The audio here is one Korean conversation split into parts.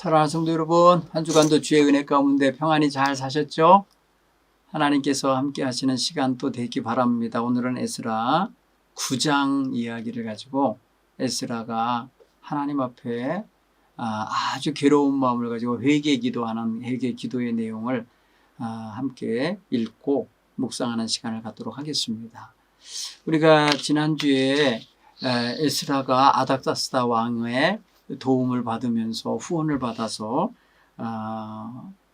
사랑하는 성도 여러분, 한 주간도 주의 은혜 가운데 평안히 잘 사셨죠? 하나님께서 함께 하시는 시간 또 되기 바랍니다. 오늘은 에스라 9장 이야기를 가지고 에스라가 하나님 앞에 아주 괴로운 마음을 가지고 회개 기도하는 회개 기도의 내용을 함께 읽고 묵상하는 시간을 갖도록 하겠습니다. 우리가 지난주에 에스라가 아닥사스다 왕의 도움을 받으면서 후원을 받아서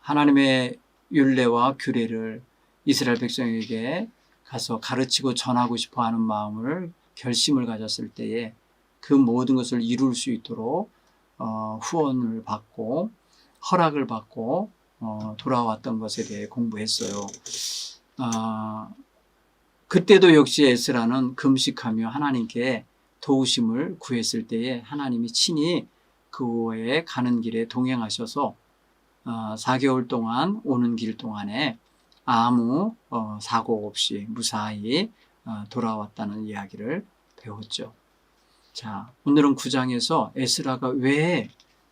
하나님의 율례와 규례를 이스라엘 백성에게 가서 가르치고 전하고 싶어하는 마음을 결심을 가졌을 때에 그 모든 것을 이룰 수 있도록 후원을 받고 허락을 받고 돌아왔던 것에 대해 공부했어요. 그때도 역시 에스라는 금식하며 하나님께 도우심을 구했을 때에 하나님이 친히 그의 가는 길에 동행하셔서 4개월 동안 오는 길 동안에 아무 사고 없이 무사히 돌아왔다는 이야기를 배웠죠. 자, 오늘은 9장에서 에스라가 왜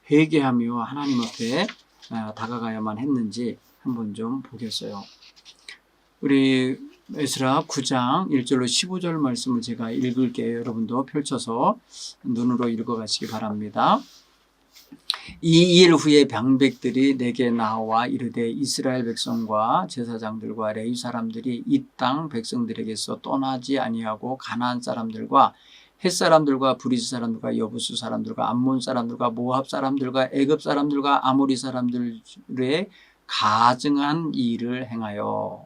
회개하며 하나님 앞에 다가가야만 했는지 한번 좀 보겠어요. 우리 에스라 9장 1절로 15절 말씀을 제가 읽을게요. 여러분도 펼쳐서 눈으로 읽어가시기 바랍니다. 이 일 후에 방백들이 내게 나와 이르되 이스라엘 백성과 제사장들과 레위 사람들이 이 땅 백성들에게서 떠나지 아니하고 가나안 사람들과 헷 사람들과 브리스 사람들과 여부수 사람들과 암몬 사람들과 모압 사람들과 애굽 사람들과 아모리 사람들의 가증한 일을 행하여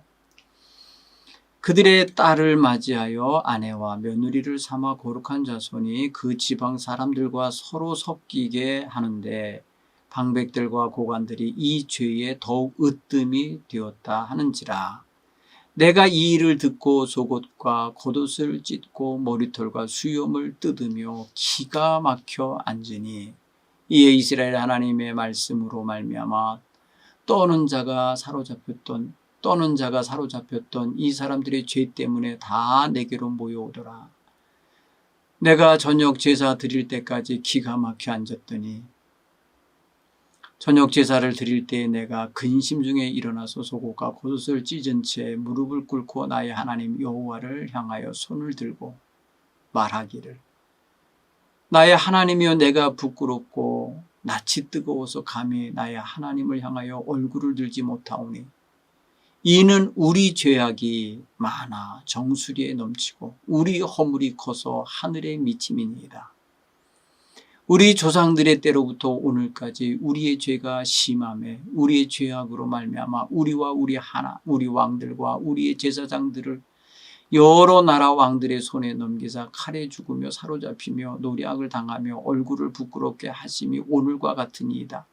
그들의 딸을 맞이하여 아내와 며느리를 삼아 거룩한 자손이 그 지방 사람들과 서로 섞이게 하는데 방백들과 고관들이 이 죄에 더욱 으뜸이 되었다 하는지라. 내가 이 일을 듣고 속옷과 겉옷을 찢고 머리털과 수염을 뜯으며 기가 막혀 앉으니 이에 이스라엘 하나님의 말씀으로 말미암아 떠는 자가 사로잡혔던 이 사람들의 죄 때문에 다 내게로 모여오더라. 내가 저녁 제사 드릴 때까지 기가 막혀 앉았더니 저녁 제사를 드릴 때에 내가 근심 중에 일어나서 속옷과 겉옷을 찢은 채 무릎을 꿇고 나의 하나님 여호와를 향하여 손을 들고 말하기를 나의 하나님이여 내가 부끄럽고 낯이 뜨거워서 감히 나의 하나님을 향하여 얼굴을 들지 못하오니 이는 우리 죄악이 많아 정수리에 넘치고 우리 허물이 커서 하늘에 미침이니이다. 우리 조상들의 때로부터 오늘까지 우리의 죄가 심하매 우리의 죄악으로 말미암아 우리와 우리 왕들과 우리의 제사장들을 여러 나라 왕들의 손에 넘기사 칼에 죽으며 사로잡히며 노략을 당하며 얼굴을 부끄럽게 하심이 오늘과 같으니이다.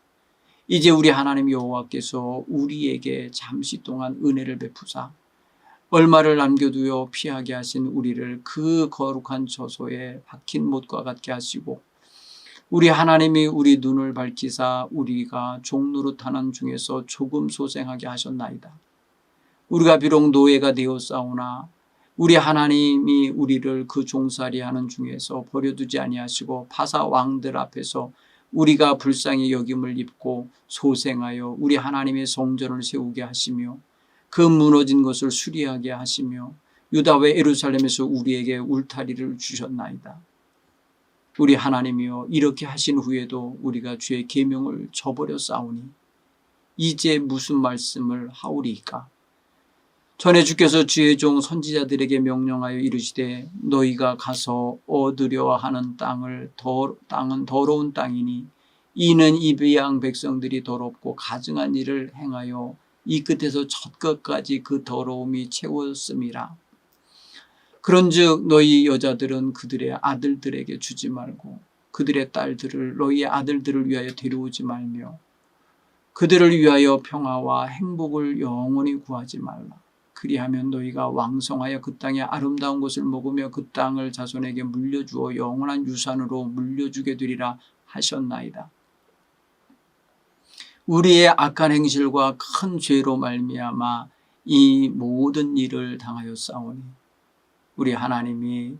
이제 우리 하나님 여호와께서 우리에게 잠시 동안 은혜를 베푸사 얼마를 남겨두어 피하게 하신 우리를 그 거룩한 처소에 박힌 못과 같게 하시고 우리 하나님이 우리 눈을 밝히사 우리가 종노릇하는 중에서 조금 소생하게 하셨나이다. 우리가 비록 노예가 되었사오나 우리 하나님이 우리를 그 종살이하는 중에서 버려두지 아니하시고 파사 왕들 앞에서 우리가 불쌍히 여김을 입고 소생하여 우리 하나님의 성전을 세우게 하시며 그 무너진 것을 수리하게 하시며 유다와 예루살렘에서 우리에게 울타리를 주셨나이다. 우리 하나님이여 이렇게 하신 후에도 우리가 주의 계명을 저버렸사오니 이제 무슨 말씀을 하오리이까. 전에 주께서 주의 종 선지자들에게 명령하여 이르시되 너희가 가서 얻으려 하는 땅은 더러운 땅이니 이는 이 이방 백성들이 더럽고 가증한 일을 행하여 이 끝에서 첫 끝까지 그 더러움이 채웠음이라. 그런즉 너희 여자들은 그들의 아들들에게 주지 말고 그들의 딸들을 너희의 아들들을 위하여 데려오지 말며 그들을 위하여 평화와 행복을 영원히 구하지 말라. 그리하면 너희가 왕성하여 그 땅의 아름다운 것을 먹으며 그 땅을 자손에게 물려주어 영원한 유산으로 물려주게 되리라 하셨나이다. 우리의 악한 행실과 큰 죄로 말미암아 이 모든 일을 당하였사오니 우리 하나님이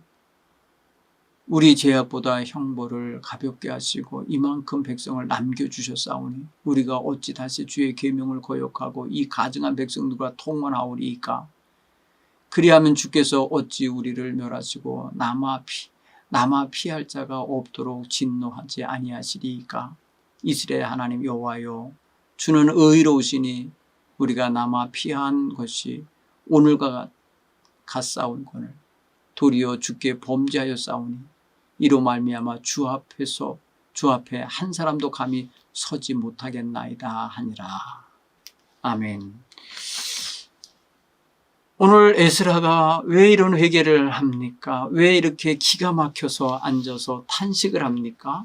우리 죄악보다 형벌을 가볍게 하시고 이만큼 백성을 남겨주셨사오니 우리가 어찌 다시 주의 계명을 거역하고 이 가증한 백성들과 통원하오리이까. 그리하면 주께서 어찌 우리를 멸하시고 남아 피할 자가 없도록 진노하지 아니하시리이까. 이스라엘 하나님 여호와여, 주는 의로우시니 우리가 남아 피한 것이 오늘과 같사온거늘 도리어 주께 범죄하여 싸우니 이로 말미암아 주 앞에 한 사람도 감히 서지 못하겠나이다 하니라. 아멘. 오늘 에스라가 왜 이런 회개를 합니까? 왜 이렇게 기가 막혀서 앉아서 탄식을 합니까?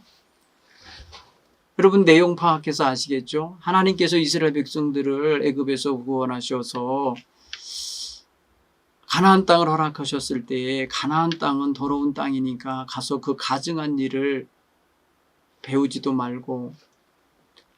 여러분 내용 파악해서 아시겠죠? 하나님께서 이스라엘 백성들을 애굽에서 구원하셔서 가나안 땅을 허락하셨을 때에 가나안 땅은 더러운 땅이니까 가서 그 가증한 일을 배우지도 말고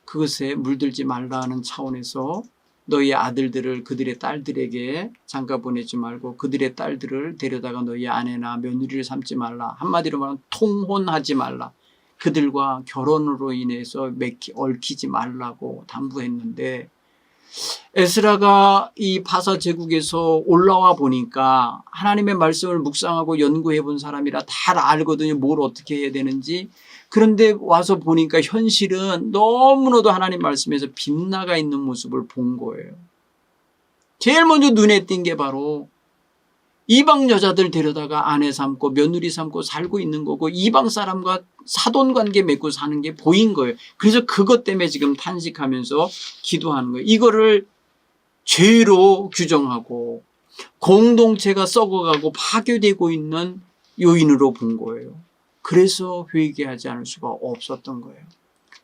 그것에 물들지 말라는 차원에서 너희 아들들을 그들의 딸들에게 장가 보내지 말고 그들의 딸들을 데려다가 너희 아내나 며느리를 삼지 말라. 한마디로 말하면 통혼하지 말라. 그들과 결혼으로 인해서 얽히지 말라고 당부했는데 에스라가 이 바사 제국에서 올라와 보니까 하나님의 말씀을 묵상하고 연구해 본 사람이라 다 알거든요. 뭘 어떻게 해야 되는지. 그런데 와서 보니까 현실은 너무나도 하나님 말씀에서 빗나가 있는 모습을 본 거예요. 제일 먼저 눈에 띈 게 바로 이방 여자들 데려다가 아내 삼고 며느리 삼고 살고 있는 거고 이방 사람과 사돈관계 맺고 사는 게 보인 거예요. 그래서 그것 때문에 지금 탄식하면서 기도하는 거예요. 이거를 죄로 규정하고 공동체가 썩어가고 파괴되고 있는 요인으로 본 거예요. 그래서 회개하지 않을 수가 없었던 거예요.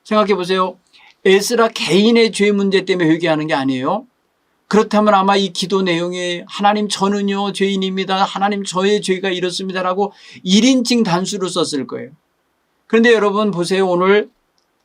생각해 보세요. 에스라 개인의 죄 문제 때문에 회개하는 게 아니에요. 그렇다면 아마 이 기도 내용에 하나님 저는요 죄인입니다. 하나님 저의 죄가 이렇습니다라고 1인칭 단수로 썼을 거예요. 그런데 여러분 보세요. 오늘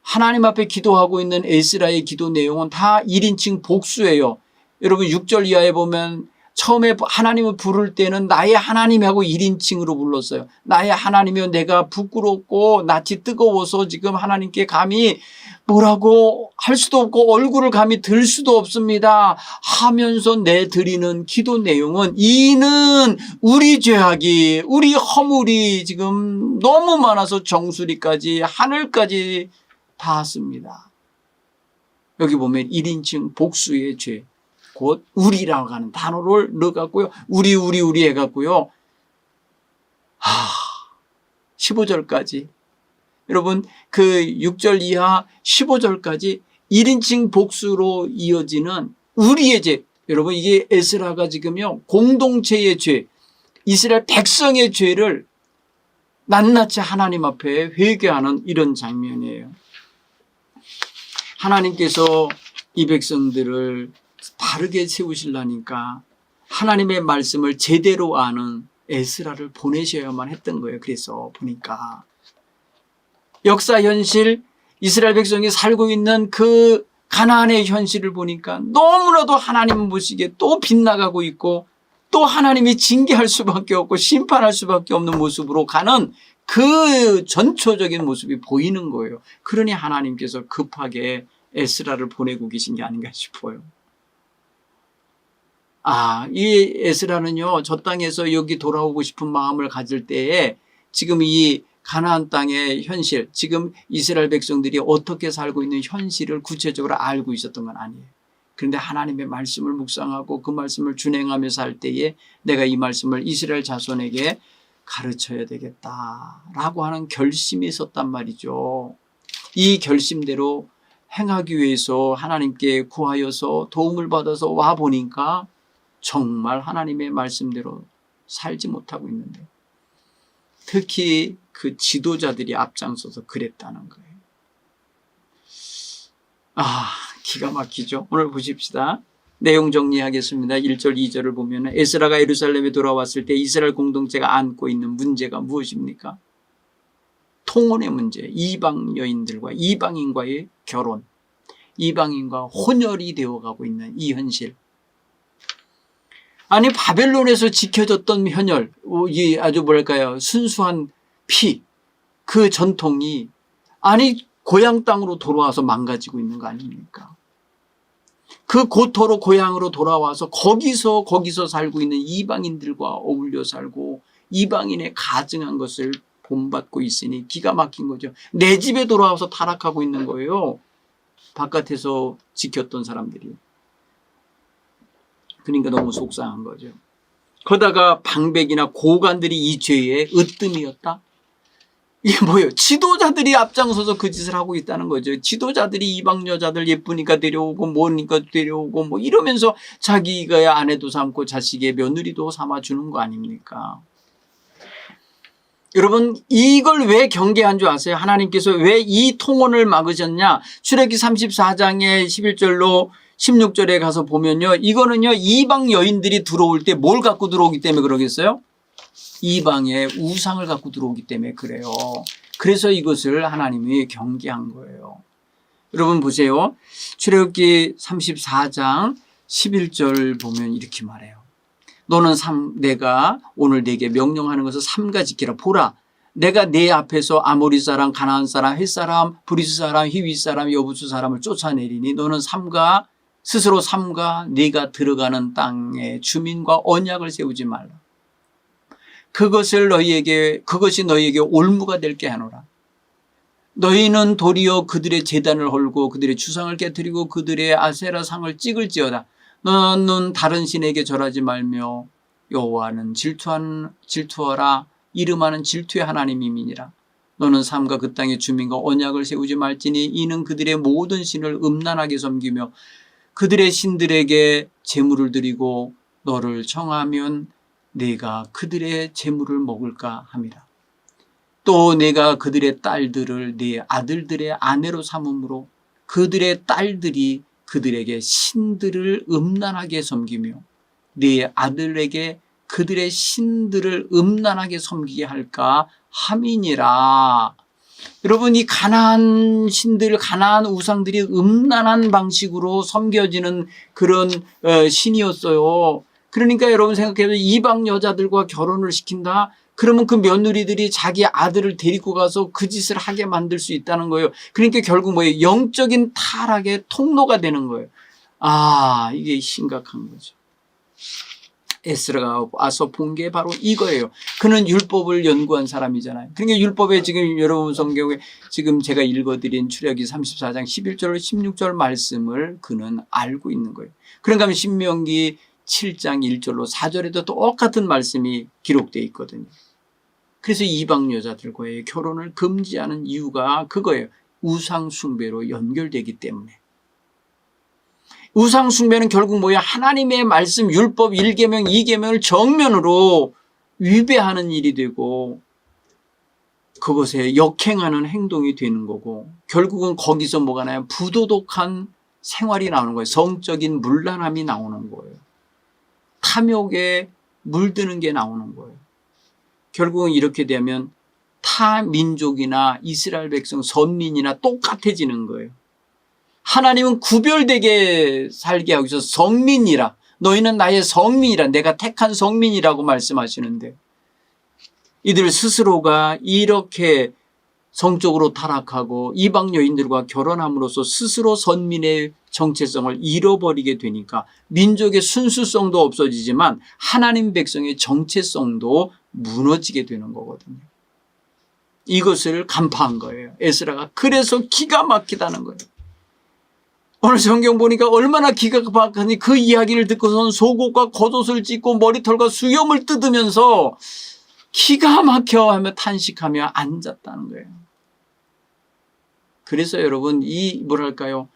하나님 앞에 기도하고 있는 에스라의 기도 내용은 다 1인칭 복수예요. 여러분 6절 이하에 보면 처음에 하나님을 부를 때는 나의 하나님하고 1인칭으로 불렀어요. 나의 하나님이여 내가 부끄럽고 낯이 뜨거워서 지금 하나님께 감히 뭐라고 할 수도 없고 얼굴을 감히 들 수도 없습니다 하면서 내드리는 기도 내용은 이는 우리 죄악이 우리 허물이 지금 너무 많아서 정수리까지 하늘까지 닿았습니다. 여기 보면 1인칭 복수의 죄 곧 우리라고 하는 단어를 넣어갖고요. 우리 해갖고요. 15절까지 여러분 그 6절 이하 15절까지 1인칭 복수로 이어지는 우리의 죄. 여러분 이게 에스라가 지금요 공동체의 죄 이스라엘 백성의 죄를 낱낱이 하나님 앞에 회개하는 이런 장면이에요. 하나님께서 이 백성들을 바르게 세우시려니까 하나님의 말씀을 제대로 아는 에스라를 보내셔야만 했던 거예요. 그래서 보니까 역사 현실 이스라엘 백성이 살고 있는 그 가나안의 현실을 보니까 너무나도 하나님 보시기에 또 빗나가고 있고 또 하나님이 징계할 수밖에 없고 심판할 수밖에 없는 모습으로 가는 그 전초적인 모습이 보이는 거예요. 그러니 하나님께서 급하게 에스라를 보내고 계신 게 아닌가 싶어요. 이 에스라는요, 저 땅에서 여기 돌아오고 싶은 마음을 가질 때에 지금 이 가나안 땅의 현실, 지금 이스라엘 백성들이 어떻게 살고 있는 현실을 구체적으로 알고 있었던 건 아니에요. 그런데 하나님의 말씀을 묵상하고 그 말씀을 준행하며 살 때에 내가 이 말씀을 이스라엘 자손에게 가르쳐야 되겠다라고 하는 결심이 있었단 말이죠. 이 결심대로 행하기 위해서 하나님께 구하여서 도움을 받아서 와 보니까 정말 하나님의 말씀대로 살지 못하고 있는데 특히 그 지도자들이 앞장서서 그랬다는 거예요. 기가 막히죠. 오늘 보십시다. 내용 정리하겠습니다. 1절 2절을 보면 에스라가 예루살렘에 돌아왔을 때 이스라엘 공동체가 안고 있는 문제가 무엇입니까? 통혼의 문제, 이방 여인들과 이방인과의 결혼, 이방인과 혼혈이 되어가고 있는 이 현실. 아니 바벨론에서 지켜졌던 현혈, 이 아주 뭐랄까요 순수한 피, 그 전통이 아니 고향 땅으로 돌아와서 망가지고 있는 거 아닙니까? 그 고토로 고향으로 돌아와서 거기서 살고 있는 이방인들과 어울려 살고 이방인의 가증한 것을 본받고 있으니 기가 막힌 거죠. 내 집에 돌아와서 타락하고 있는 거예요. 바깥에서 지켰던 사람들이. 그러니까 너무 속상한 거죠. 거다가 방백이나 고관들이 이 죄의 으뜸이었다. 이게 뭐예요? 지도자들이 앞장서서 그 짓을 하고 있다는 거죠. 지도자들이 이방 여자들 예쁘니까 데려오고 뭐니까 데려오고 뭐 이러면서 자기가 아내도 삼고 자식의 며느리도 삼아주는 거 아닙니까? 여러분 이걸 왜 경계한 줄 아세요? 하나님께서 왜 이 통혼을 막으셨냐? 출애굽기 34장의 11절로 16절에 가서 보면요. 이거는요. 이방 여인들이 들어올 때 뭘 갖고 들어오기 때문에 그러겠어요? 이방의 우상을 갖고 들어오기 때문에 그래요. 그래서 이것을 하나님이 경계한 거예요. 여러분 보세요. 출애굽기 34장 11절 보면 이렇게 말해요. 너는 내가 오늘 네게 명령하는 것을 삼가 지키라. 보라. 내가 네 앞에서 아모리 사람, 가나안 사람, 헷 사람, 브리스 사람, 히위 사람, 여부수 사람을 쫓아내리니 너는 스스로 삼가 네가 들어가는 땅의 주민과 언약을 세우지 말라. 그것이 너희에게 올무가 될게 하노라. 너희는 도리어 그들의 제단을 헐고 그들의 주상을 깨뜨리고 그들의 아세라 상을 찍을지어다. 너는 다른 신에게 절하지 말며 여호와는 질투하라. 이름하는 질투의 하나님임이니라. 너는 삼가 그 땅의 주민과 언약을 세우지 말지니 이는 그들의 모든 신을 음란하게 섬기며 그들의 신들에게 제물을 드리고 너를 청하면 내가 그들의 제물을 먹을까 함이라. 또 내가 그들의 딸들을 네 아들들의 아내로 삼음으로 그들의 딸들이 그들에게 신들을 음란하게 섬기며 네 아들에게 그들의 신들을 음란하게 섬기게 할까 함이니라. 여러분 이 가나안 신들, 가나안 우상들이 음란한 방식으로 섬겨지는 그런 신이었어요. 그러니까 여러분 생각해도 이방 여자들과 결혼을 시킨다? 그러면 그 며느리들이 자기 아들을 데리고 가서 그 짓을 하게 만들 수 있다는 거예요. 그러니까 결국 뭐예요? 영적인 타락의 통로가 되는 거예요. 아, 이게 심각한 거죠. 에스라가 와서 본 게 바로 이거예요. 그는 율법을 연구한 사람이잖아요. 그러니까 율법에 지금 여러분 성경에 지금 제가 읽어드린 출애굽기 34장 11절 16절 말씀을 그는 알고 있는 거예요. 그런가 하면 신명기 7장 1절로 4절에도 똑같은 말씀이 기록되어 있거든요. 그래서 이방 여자들과의 결혼을 금지하는 이유가 그거예요. 우상 숭배로 연결되기 때문에. 우상 숭배는 결국 뭐야? 하나님의 말씀 율법 1계명 2계명을 정면으로 위배하는 일이 되고 그것에 역행하는 행동이 되는 거고 결국은 거기서 뭐가 나요? 부도덕한 생활이 나오는 거예요. 성적인 문란함이 나오는 거예요. 탐욕에 물드는 게 나오는 거예요. 결국은 이렇게 되면 타 민족이나 이스라엘 백성 선민이나 똑같아지는 거예요. 하나님은 구별되게 살게 하고 있어서 성민이라 너희는 나의 성민이라 내가 택한 성민이라고 말씀하시는데 이들 스스로가 이렇게 성적으로 타락하고 이방 여인들과 결혼함으로써 스스로 선민의 정체성을 잃어버리게 되니까 민족의 순수성도 없어지지만 하나님 백성의 정체성도 무너지게 되는 거거든요. 이것을 간파한 거예요. 에스라가. 그래서 기가 막히다는 거예요. 오늘 성경 보니까 얼마나 기가 막히니 그 이야기를 듣고선 속옷과 겉옷을 찢고 머리털과 수염을 뜯으면서 기가 막혀 하며 탄식하며 앉았다는 거예요. 그래서 여러분 이 뭐랄까요?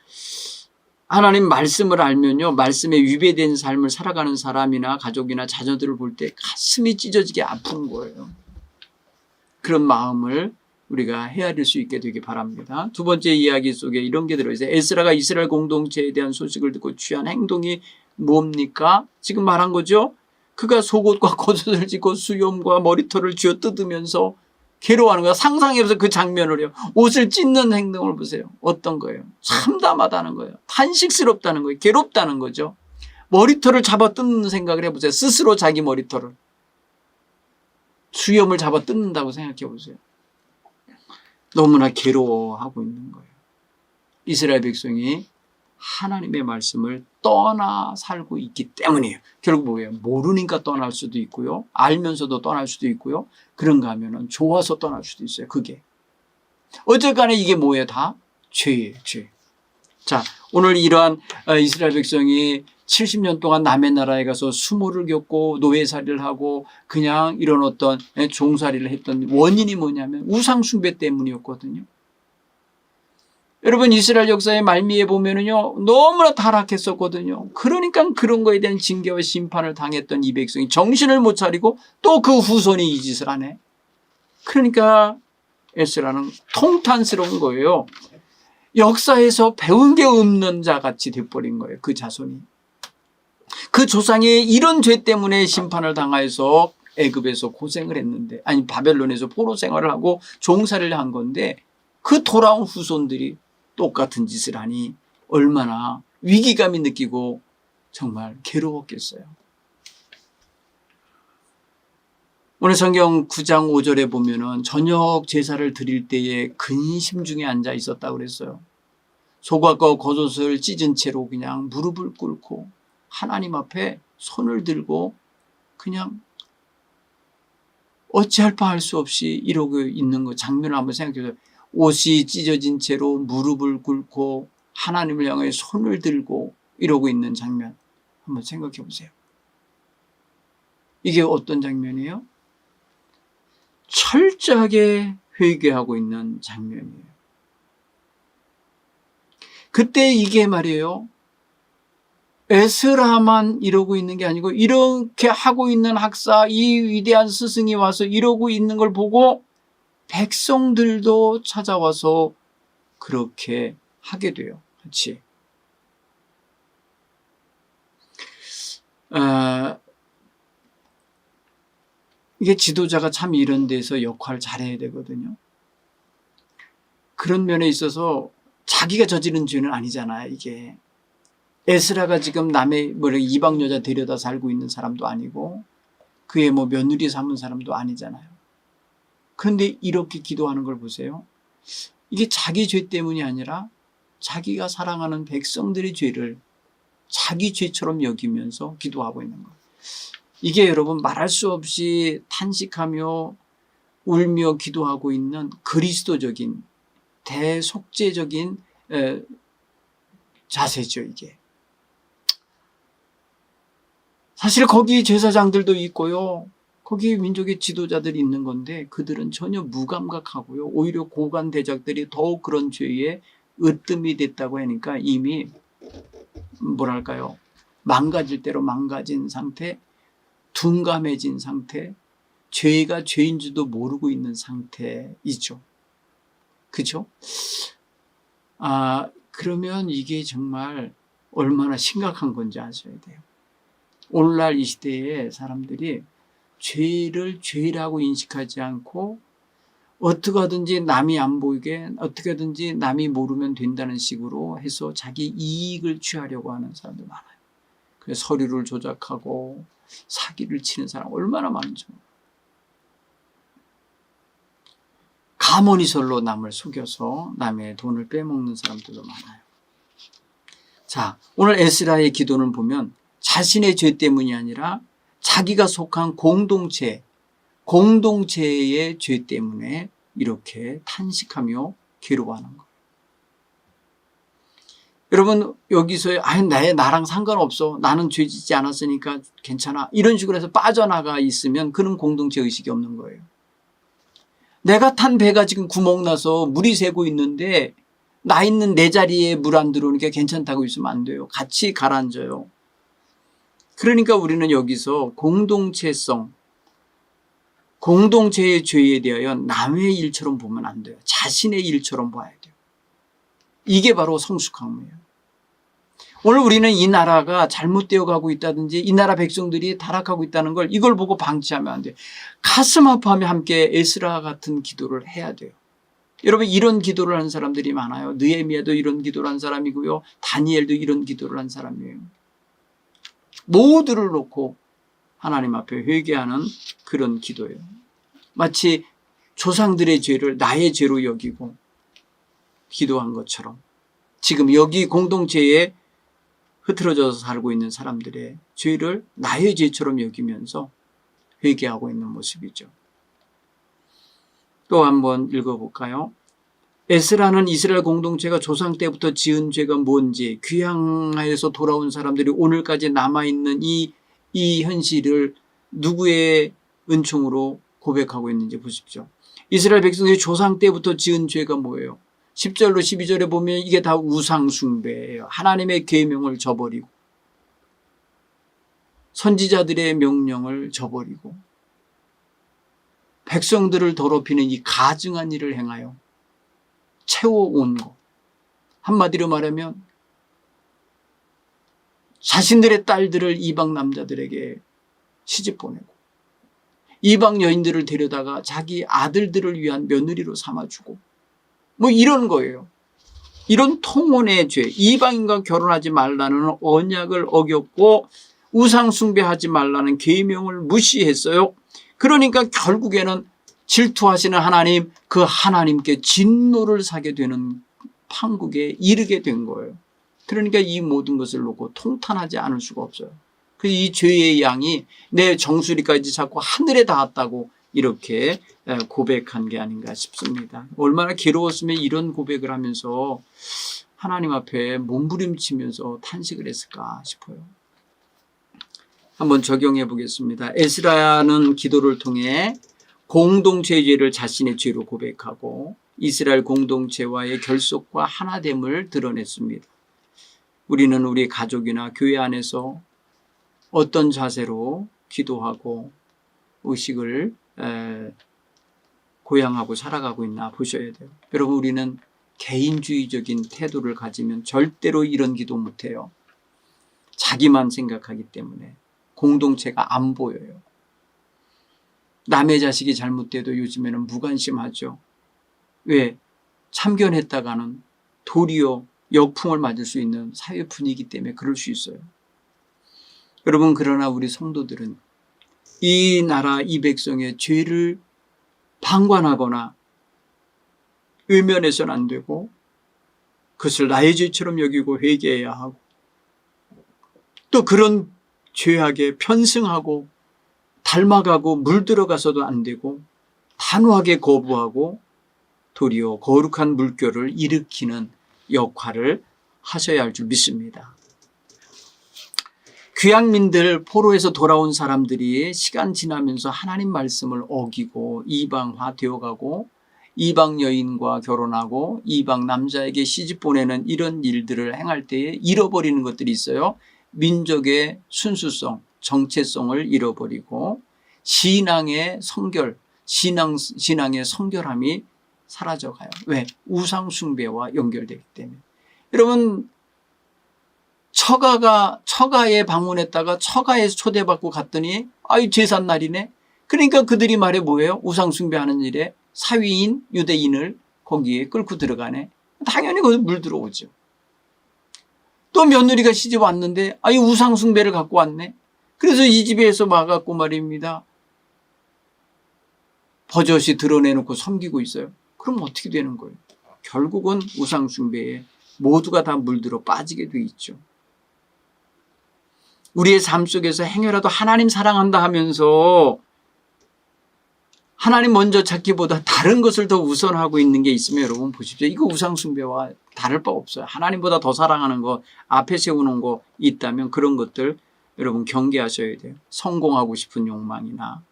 하나님 말씀을 알면요. 말씀에 위배된 삶을 살아가는 사람이나 가족이나 자녀들을 볼 때 가슴이 찢어지게 아픈 거예요. 그런 마음을 우리가 헤아릴 수 있게 되기 바랍니다. 두 번째 이야기 속에 이런 게 들어있어요. 에스라가 이스라엘 공동체에 대한 소식을 듣고 취한 행동이 뭡니까? 지금 말한 거죠. 그가 속옷과 겉옷을 찢고 수염과 머리털을 쥐어뜯으면서 괴로워하는 거야. 상상해보세요. 그 장면을요. 옷을 찢는 행동을 보세요. 어떤 거예요? 참담하다는 거예요. 탄식스럽다는 거예요. 괴롭다는 거죠. 머리털을 잡아 뜯는 생각을 해보세요. 스스로 자기 머리털을. 수염을 잡아 뜯는다고 생각해 보세요. 너무나 괴로워하고 있는 거예요. 이스라엘 백성이 하나님의 말씀을 떠나 살고 있기 때문이에요. 결국 뭐예요? 모르니까 떠날 수도 있고요. 알면서도 떠날 수도 있고요. 그런가 하면은 좋아서 떠날 수도 있어요. 그게. 어쨌간에 이게 뭐예요? 다 죄예요. 죄. 자, 오늘 이러한 이스라엘 백성이 70년 동안 남의 나라에 가서 수모를 겪고 노예살이를 하고 그냥 이런 어떤 종살이를 했던 원인이 뭐냐면 우상숭배 때문이었거든요. 여러분 이스라엘 역사의 말미에 보면은요 너무나 타락했었거든요. 그러니까 그런 거에 대한 징계와 심판을 당했던 이 백성이 정신을 못 차리고 또 그 후손이 이 짓을 하네. 그러니까 에스라는 통탄스러운 거예요. 역사에서 배운 게 없는 자 같이 돼버린 거예요. 그 자손이. 그 조상이 이런 죄 때문에 심판을 당하여서 애굽에서 고생을 했는데, 아니 바벨론에서 포로 생활을 하고 종살이를 한 건데 그 돌아온 후손들이 똑같은 짓을 하니 얼마나 위기감이 느끼고 정말 괴로웠겠어요. 오늘 성경 9장 5절에 보면은 저녁 제사를 드릴 때에 근심 중에 앉아 있었다고 그랬어요. 속옷과 겉옷을 찢은 채로 그냥 무릎을 꿇고 하나님 앞에 손을 들고 그냥 어찌할 바 할 수 없이 이러고 있는 거 장면을 한번 생각해 보세요. 옷이 찢어진 채로 무릎을 꿇고 하나님을 향해 손을 들고 이러고 있는 장면 한번 생각해 보세요. 이게 어떤 장면이에요? 철저하게 회개하고 있는 장면이에요. 그때 이게 말이에요. 에스라만 이러고 있는 게 아니고 이렇게 하고 있는 학사, 이 위대한 스승이 와서 이러고 있는 걸 보고 백성들도 찾아와서 그렇게 하게 돼요. 같이. 이게 지도자가 참 이런 데서 역할을 잘해야 되거든요. 그런 면에 있어서 자기가 저지른 죄는 아니잖아요. 이게 에스라가 지금 남의 이방 여자 데려다 살고 있는 사람도 아니고 그의 며느리 삼은 사람도 아니잖아요. 그런데 이렇게 기도하는 걸 보세요. 이게 자기 죄 때문이 아니라 자기가 사랑하는 백성들의 죄를 자기 죄처럼 여기면서 기도하고 있는 거예요. 이게 여러분 말할 수 없이 탄식하며 울며 기도하고 있는 그리스도적인 대속죄적인 자세죠. 이게 사실 거기 제사장들도 있고요. 거기 민족의 지도자들이 있는 건데 그들은 전혀 무감각하고요. 오히려 고관 대작들이 더욱 그런 죄에 으뜸이 됐다고 하니까 이미 뭐랄까요. 망가질 대로 망가진 상태, 둔감해진 상태, 죄가 죄인 줄도 모르고 있는 상태이죠. 그렇죠? 그러면 이게 정말 얼마나 심각한 건지 아셔야 돼요. 오늘날 이 시대에 사람들이 죄를 죄라고 인식하지 않고 어떻게 하든지 남이 안 보이게 어떻게 하든지 남이 모르면 된다는 식으로 해서 자기 이익을 취하려고 하는 사람들 많아요. 그래서 서류를 조작하고 사기를 치는 사람 얼마나 많죠. 가모니설로 남을 속여서 남의 돈을 빼먹는 사람들도 많아요. 자, 오늘 에스라의 기도는 보면 자신의 죄 때문이 아니라 자기가 속한 공동체의 죄 때문에 이렇게 탄식하며 괴로워하는 거예요. 여러분 여기서 나랑 상관없어. 나는 죄 짓지 않았으니까 괜찮아. 이런 식으로 해서 빠져나가 있으면 그는 공동체 의식이 없는 거예요. 내가 탄 배가 지금 구멍 나서 물이 새고 있는데 나 있는 내 자리에 물 안 들어오니까 괜찮다고 있으면 안 돼요. 같이 가라앉아요. 그러니까 우리는 여기서 공동체의 죄에 대하여 남의 일처럼 보면 안 돼요. 자신의 일처럼 봐야 돼요. 이게 바로 성숙함이에요. 오늘 우리는 이 나라가 잘못되어 가고 있다든지 이 나라 백성들이 타락하고 있다는 걸 이걸 보고 방치하면 안 돼요. 가슴 아파하며 함께 에스라 같은 기도를 해야 돼요. 여러분 이런 기도를 한 사람들이 많아요. 느헤미야도 이런 기도를 한 사람이고요. 다니엘도 이런 기도를 한 사람이에요. 모두를 놓고 하나님 앞에 회개하는 그런 기도예요. 마치 조상들의 죄를 나의 죄로 여기고 기도한 것처럼 지금 여기 공동체에 흐트러져서 살고 있는 사람들의 죄를 나의 죄처럼 여기면서 회개하고 있는 모습이죠. 또 한번 읽어볼까요? 에스라는 이스라엘 공동체가 조상 때부터 지은 죄가 뭔지, 귀향하여서 돌아온 사람들이 오늘까지 남아있는 이 현실을 누구의 은총으로 고백하고 있는지 보십시오. 이스라엘 백성이 조상 때부터 지은 죄가 뭐예요? 10절로 12절에 보면 이게 다 우상숭배예요. 하나님의 계명을 저버리고 선지자들의 명령을 저버리고 백성들을 더럽히는 이 가증한 일을 행하여 채워온 것. 한마디로 말하면 자신들의 딸들을 이방 남자들에게 시집 보내고 이방 여인들을 데려다가 자기 아들들을 위한 며느리로 삼아주고 뭐 이런 거예요. 이런 통혼의 죄, 이방인과 결혼하지 말라는 언약을 어겼고 우상 숭배하지 말라는 계명을 무시했어요. 그러니까 결국에는 질투하시는 하나님, 그 하나님께 진노를 사게 되는 판국에 이르게 된 거예요. 그러니까 이 모든 것을 놓고 통탄하지 않을 수가 없어요. 그래서 이 죄의 양이 내 정수리까지 자꾸 하늘에 닿았다고 이렇게 고백한 게 아닌가 싶습니다. 얼마나 괴로웠으면 이런 고백을 하면서 하나님 앞에 몸부림치면서 탄식을 했을까 싶어요. 한번 적용해 보겠습니다. 에스라는 기도를 통해 공동체의 죄를 자신의 죄로 고백하고 이스라엘 공동체와의 결속과 하나됨을 드러냈습니다. 우리는 우리 가족이나 교회 안에서 어떤 자세로 기도하고 의식을 고양하고 살아가고 있나 보셔야 돼요. 여러분, 우리는 개인주의적인 태도를 가지면 절대로 이런 기도 못해요. 자기만 생각하기 때문에 공동체가 안 보여요. 남의 자식이 잘못돼도 요즘에는 무관심하죠. 왜? 참견했다가는 도리어 역풍을 맞을 수 있는 사회 분위기 때문에 그럴 수 있어요. 여러분, 그러나 우리 성도들은 이 나라 이 백성의 죄를 방관하거나 외면해서는 안 되고 그것을 나의 죄처럼 여기고 회개해야 하고 또 그런 죄악에 편승하고 닮아가고 물들어가서도 안 되고 단호하게 거부하고 도리어 거룩한 물결을 일으키는 역할을 하셔야 할 줄 믿습니다. 귀향민들, 포로에서 돌아온 사람들이 시간 지나면서 하나님 말씀을 어기고 이방화 되어가고 이방 여인과 결혼하고 이방 남자에게 시집 보내는 이런 일들을 행할 때에 잃어버리는 것들이 있어요. 민족의 순수성, 정체성을 잃어버리고 신앙의 성결, 신앙의 성결함이 사라져가요. 왜? 우상 숭배와 연결되기 때문에. 여러분, 처가에 방문했다가 처가에서 초대받고 갔더니 아유 제삿날이네. 그러니까 그들이 말해 뭐예요? 우상 숭배하는 일에 사위인 유대인을 거기에 끌고 들어가네. 당연히 거기 물 들어오죠. 또 며느리가 시집 왔는데 아유 우상 숭배를 갖고 왔네. 그래서 이 집에서 막았고 말입니다. 버젓이 드러내놓고 섬기고 있어요. 그럼 어떻게 되는 거예요? 결국은 우상 숭배에 모두가 다 물들어 빠지게 돼 있죠. 우리의 삶 속에서 행여라도 하나님 사랑한다 하면서 하나님 먼저 찾기보다 다른 것을 더 우선하고 있는 게 있으면 여러분 보십시오. 이거 우상 숭배와 다를 바 없어요. 하나님보다 더 사랑하는 거, 앞에 세우는 거 있다면 그런 것들 여러분 경계하셔야 돼요. 성공하고 싶은 욕망이나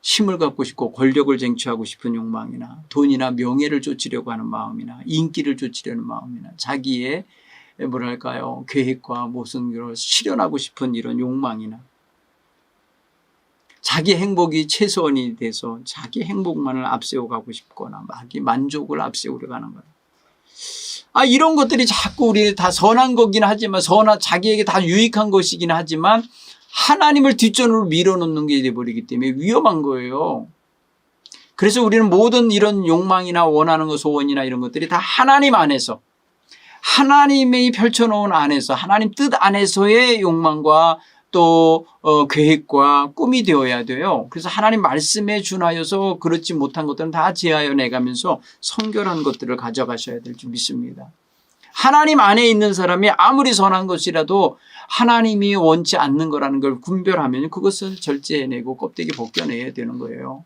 힘을 갖고 싶고 권력을 쟁취하고 싶은 욕망이나 돈이나 명예를 쫓으려고 하는 마음이나 인기를 쫓으려는 마음이나 자기의 뭐랄까요 계획과 무슨 걸 실현하고 싶은 이런 욕망이나 자기 행복이 최소한이 돼서 자기 행복만을 앞세워가고 싶거나 자기 만족을 앞세우려 하는 거예요. 이런 것들이 자꾸 우리 다 선한 거긴 하지만 자기에게 다 유익한 것이긴 하지만 하나님을 뒷전으로 밀어놓는 게 돼버리기 때문에 위험한 거예요. 그래서 우리는 모든 이런 욕망이나 원하는 것, 소원이나 이런 것들이 다 하나님 안에서 하나님이 펼쳐놓은 안에서 하나님 뜻 안에서의 욕망과 또 계획과 꿈이 되어야 돼요. 그래서 하나님 말씀에 준하여서 그렇지 못한 것들은 다 제하여 내가면서 성결한 것들을 가져가셔야 될 줄 믿습니다. 하나님 안에 있는 사람이 아무리 선한 것이라도 하나님이 원치 않는 거라는 걸 분별하면 그것을 절제해내고 껍데기 벗겨내야 되는 거예요.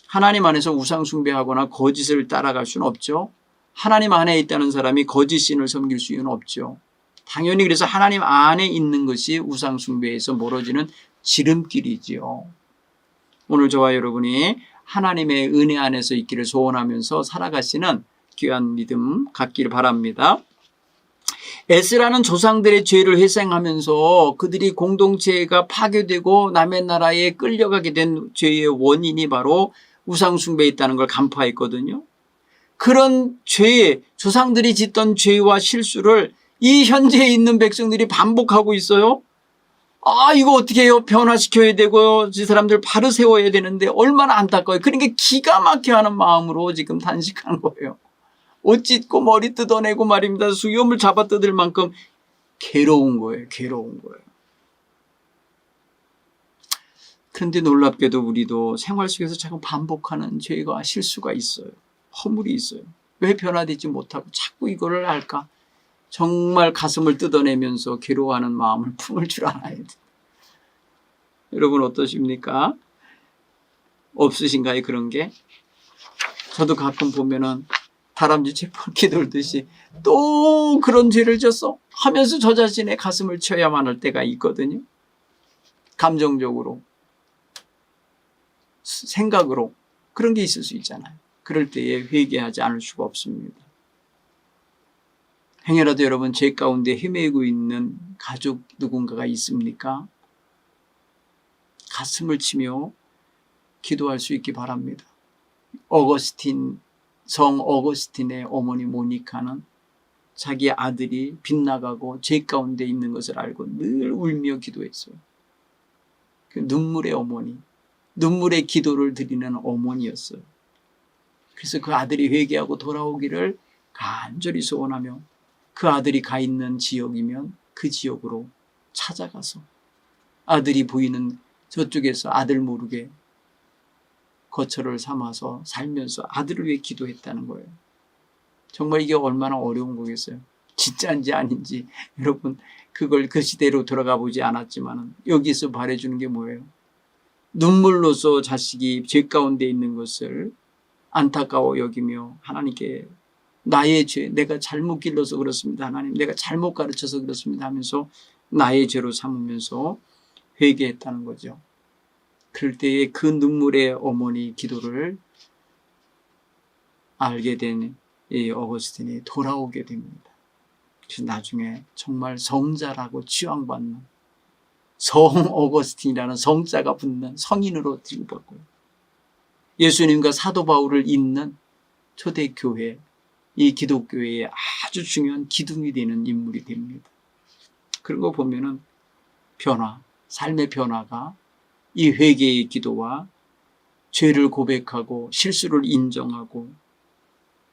하나님 안에서 우상 숭배하거나 거짓을 따라갈 수는 없죠. 하나님 안에 있다는 사람이 거짓 신을 섬길 수는 없죠. 당연히 그래서 하나님 안에 있는 것이 우상 숭배에서 멀어지는 지름길이지요. 오늘 저와 여러분이 하나님의 은혜 안에서 있기를 소원하면서 살아가시는 귀한 믿음 갖기를 바랍니다. 에스라는 조상들의 죄를 회상하면서 그들이 공동체가 파괴되고 남의 나라에 끌려가게 된 죄의 원인이 바로 우상 숭배에 있다는 걸 간파했거든요. 그런 죄, 조상들이 짓던 죄와 실수를 이 현재에 있는 백성들이 반복하고 있어요. 이거 어떻게 해요? 변화시켜야 되고요. 이 사람들 바로 세워야 되는데 얼마나 안타까워요. 그러니까 기가 막혀 하는 마음으로 지금 단식하는 거예요. 옷 찢고 머리 뜯어내고 말입니다. 수염을 잡아 뜯을 만큼 괴로운 거예요. 괴로운 거예요. 그런데 놀랍게도 우리도 생활 속에서 자꾸 반복하는 죄가 실수가 있어요. 허물이 있어요. 왜 변화되지 못하고 자꾸 이거를 할까? 정말 가슴을 뜯어내면서 괴로워하는 마음을 품을 줄 알아야 돼요. 여러분 어떠십니까? 없으신가요? 그런 게? 저도 가끔 보면은 다람쥐 쳇바퀴 돌듯이 또 그런 죄를 졌어? 하면서 저 자신의 가슴을 쳐야만 할 때가 있거든요. 감정적으로, 생각으로 그런 게 있을 수 있잖아요. 그럴 때에 회개하지 않을 수가 없습니다. 행여라도 여러분 죄 가운데 헤매고 있는 가족 누군가가 있습니까? 가슴을 치며 기도할 수 있기 바랍니다. 성 어거스틴의 어머니 모니카는 자기 아들이 빗나가고 죄 가운데 있는 것을 알고 늘 울며 기도했어요. 그 눈물의 어머니, 눈물의 기도를 드리는 어머니였어요. 그래서 그 아들이 회개하고 돌아오기를 간절히 소원하며 그 아들이 가 있는 지역이면 그 지역으로 찾아가서 아들이 보이는 저쪽에서 아들 모르게 거처를 삼아서 살면서 아들을 위해 기도했다는 거예요. 정말 이게 얼마나 어려운 거겠어요. 진짜인지 아닌지 여러분 그걸 그 시대로 돌아가 보지 않았지만 여기서 바라주는 게 뭐예요? 눈물로서 자식이 죄 가운데 있는 것을 안타까워 여기며 하나님께 나의 죄, 내가 잘못 길러서 그렇습니다. 하나님, 내가 잘못 가르쳐서 그렇습니다 하면서 나의 죄로 삼으면서 회개했다는 거죠. 그럴 때에 그 눈물의 어머니 기도를 알게 된 이 어거스틴이 돌아오게 됩니다. 그래서 나중에 정말 성자라고 취향받는 성 어거스틴이라는 성자가 붙는 성인으로 취급받고요. 예수님과 사도 바울을 잇는 초대교회, 이 기독교회의 아주 중요한 기둥이 되는 인물이 됩니다. 그런 거 보면은 변화, 삶의 변화가 이 회개의 기도와 죄를 고백하고 실수를 인정하고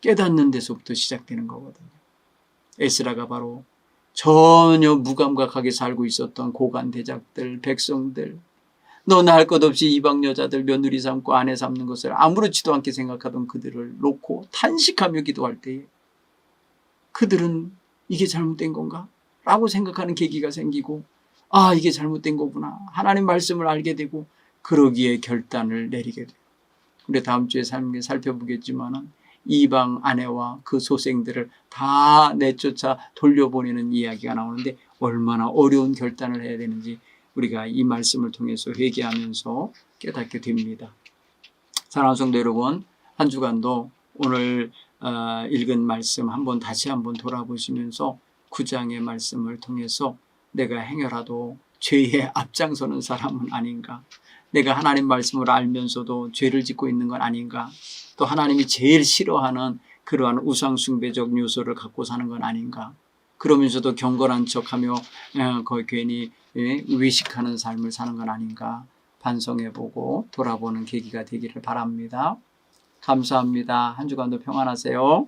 깨닫는 데서부터 시작되는 거거든요. 에스라가 바로 전혀 무감각하게 살고 있었던 고관 대작들, 백성들, 너나 할 것 없이 이방 여자들 며느리 삼고 아내 삼는 것을 아무렇지도 않게 생각하던 그들을 놓고 탄식하며 기도할 때에 그들은 이게 잘못된 건가? 라고 생각하는 계기가 생기고 이게 잘못된 거구나. 하나님 말씀을 알게 되고 그러기에 결단을 내리게 돼요. 근데 다음 주에 살펴보겠지만은 이방 아내와 그 소생들을 다 내쫓아 돌려보내는 이야기가 나오는데 얼마나 어려운 결단을 해야 되는지 우리가 이 말씀을 통해서 회개하면서 깨닫게 됩니다. 사랑하는 성도 여러분, 한 주간도 오늘 읽은 말씀 다시 한번 돌아보시면서 9장의 말씀을 통해서 내가 행여라도 죄에 앞장서는 사람은 아닌가, 내가 하나님 말씀을 알면서도 죄를 짓고 있는 건 아닌가, 또 하나님이 제일 싫어하는 그러한 우상숭배적 요소를 갖고 사는 건 아닌가, 그러면서도 경건한 척하며 거의 괜히 외식하는 삶을 사는 건 아닌가 반성해보고 돌아보는 계기가 되기를 바랍니다. 감사합니다. 한 주간도 평안하세요.